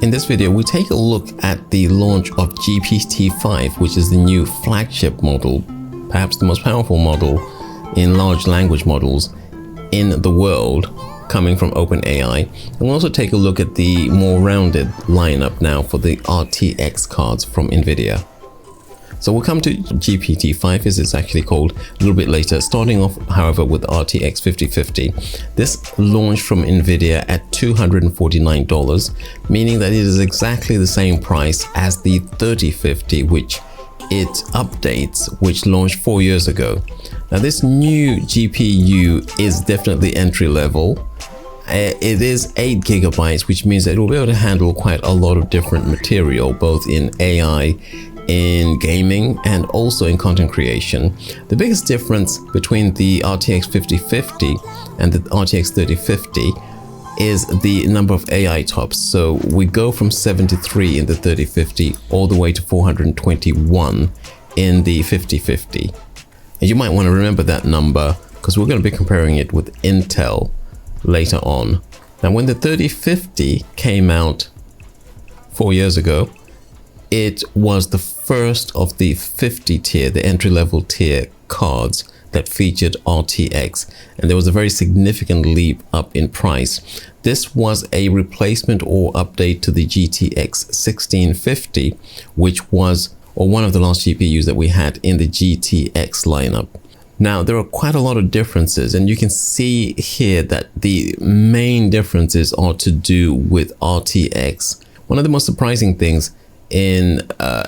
In this video, we take a look at the launch of GPT-5, which is the new flagship model, perhaps the most powerful model in large language models in the world, coming from OpenAI. And we'll also take a look at the more rounded lineup now for the RTX cards from Nvidia. So we'll come to GPT-5, as it's actually called, a little bit later, starting off, however, with RTX 5050. This launched from Nvidia at $249, meaning that it is exactly the same price as the 3050, which it updates, which launched 4 years ago. Now, this new GPU is definitely entry level. It is 8 gigabytes, which means that it will be able to handle quite a lot of different material, both in AI, in gaming, and also in content creation. The biggest difference between the RTX 5050 and the RTX 3050 is the number of AI tops. So we go from 73 in the 3050 all the way to 421 in the 5050. And you might want to remember that number because we're going to be comparing it with Intel later on. Now, when the 3050 came out 4 years ago, it was the first of the 50 tier, the entry-level tier cards that featured RTX, and there was a very significant leap up in price. This was a replacement or update to the GTX 1650, which was one of the last GPUs that we had in the GTX lineup. Now, there are quite a lot of differences, and you can see here that the main differences are to do with RTX. One of the most surprising things in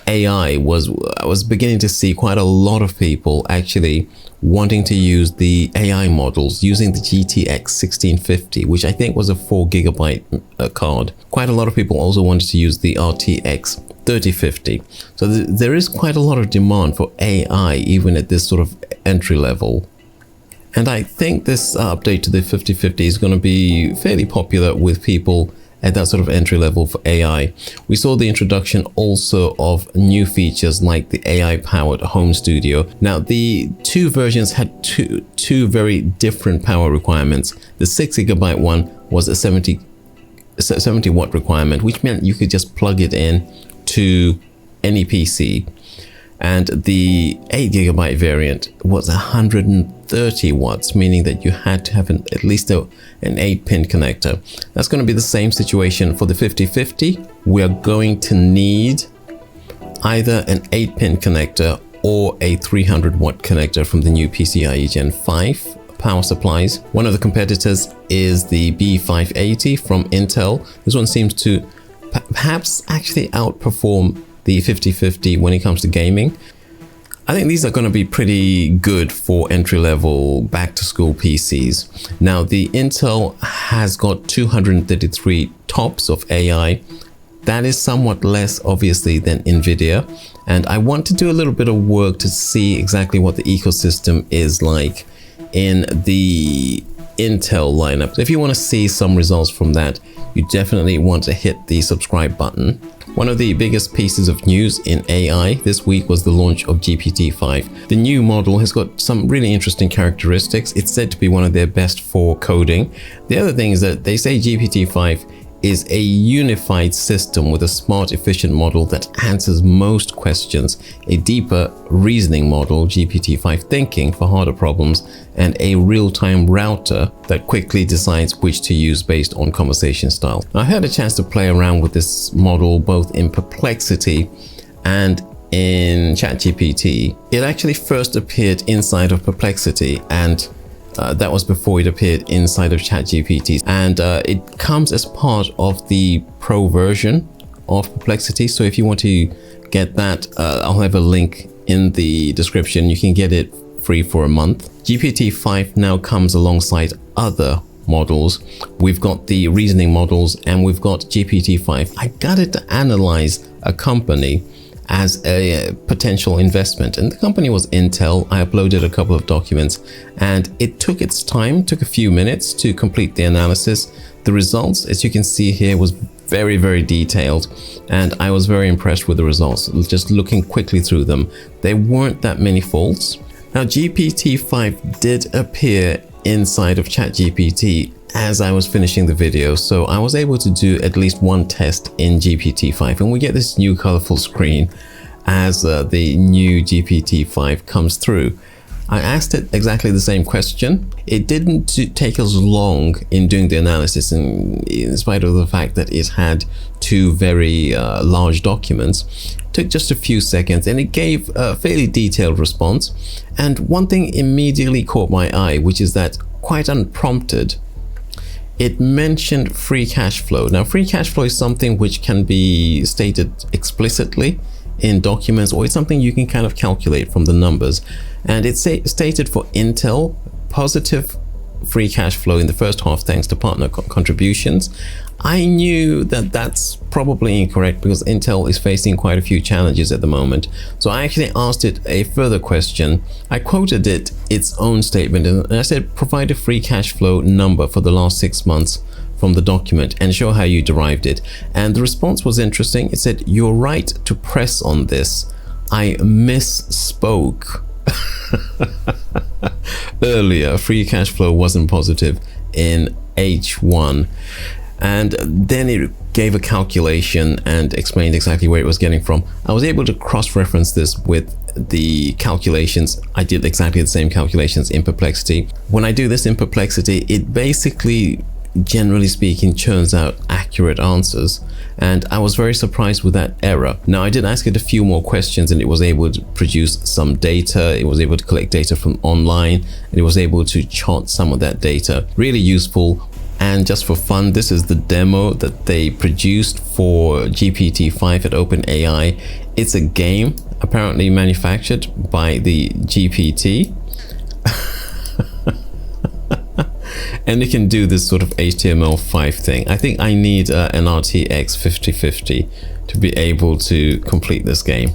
AI was I was beginning to see quite a lot of people actually wanting to use the AI models using the GTX 1650, which I think was a 4 gigabyte card. Quite a lot of people also wanted to use the RTX 3050. So there is quite a lot of demand for AI, even at this sort of entry level. And I think this update to the 5050 is going to be fairly popular with people at that sort of entry level for AI. We saw the introduction also of new features like the AI powered home studio. Now, the two versions had two very different power requirements. The 6 gigabyte one was a 70 watt requirement, which meant you could just plug it in to any PC. And the 8 gigabyte variant was 130 watts, meaning that you had to have at least an 8-pin connector. That's going to be the same situation for the 5050. We are going to need either an 8-pin connector or a 300 watt connector from the new PCIe Gen 5 power supplies. One of the competitors is the B580 from Intel. This one seems to perhaps actually outperform the 5050 when it comes to gaming. I think these are going to be pretty good for entry-level back-to-school PCs. Now, the Intel has got 233 tops of AI. That is somewhat less, obviously, than Nvidia. And I want to do a little bit of work to see exactly what the ecosystem is like in the Intel lineup. If you want to see some results from that, you definitely want to hit the subscribe button. One of the biggest pieces of news in AI this week was the launch of GPT-5. The new model has got some really interesting characteristics. It's said to be one of their best for coding. The other thing is that they say GPT-5 is a unified system with a smart, efficient model that answers most questions, a deeper reasoning model, GPT-5 thinking for harder problems, and a real-time router that quickly decides which to use based on conversation style. I had a chance to play around with this model both in Perplexity and in ChatGPT. It actually first appeared inside of Perplexity, and that was before it appeared inside of ChatGPT, and it comes as part of the pro version of Perplexity. So if you want to get that, I'll have a link in the description. You can get it free for a month. GPT-5 now comes alongside other models. We've got the reasoning models and we've got GPT-5. I got it to analyze a company as a potential investment, and the company was Intel. I uploaded a couple of documents and it took its time, took a few minutes to complete the analysis. The results, as you can see here, was very, very detailed, and I was very impressed with the results. Just looking quickly through them, there weren't that many faults. Now, GPT-5 did appear inside of ChatGPT as I was finishing the video, so I was able to do at least one test in GPT-5, and we get this new colorful screen as the new GPT-5 comes through. I asked it exactly the same question. It didn't take us long in doing the analysis, and in spite of the fact that it had two very large documents, it took just a few seconds, and it gave a fairly detailed response. And one thing immediately caught my eye, which is that, quite unprompted, it mentioned free cash flow. Now, free cash flow is something which can be stated explicitly in documents, or it's something you can kind of calculate from the numbers. And it's stated for Intel, positive free cash flow in the first half thanks to partner contributions. I knew that that's probably incorrect because Intel is facing quite a few challenges at the moment. So I actually asked it a further question. I quoted it its own statement, and I said, provide a free cash flow number for the last 6 months from the document and show how you derived it. And the response was interesting. It said, you're right to press on this. I misspoke. Earlier, free cash flow wasn't positive in H1. And then it gave a calculation and explained exactly where it was getting from. I was able to cross-reference this with the calculations. I did exactly the same calculations in Perplexity. When I do this in Perplexity, it basically, generally speaking, churns out accurate answers, and I was very surprised with that error. Now, I did ask it a few more questions, and it was able to produce some data. It was able to collect data from online, and it was able to chart some of that data. Really useful. And just for fun, this is the demo that they produced for GPT-5 at OpenAI. It's a game apparently manufactured by the GPT. And it can do this sort of HTML5 thing. I think I need an RTX 5050 to be able to complete this game.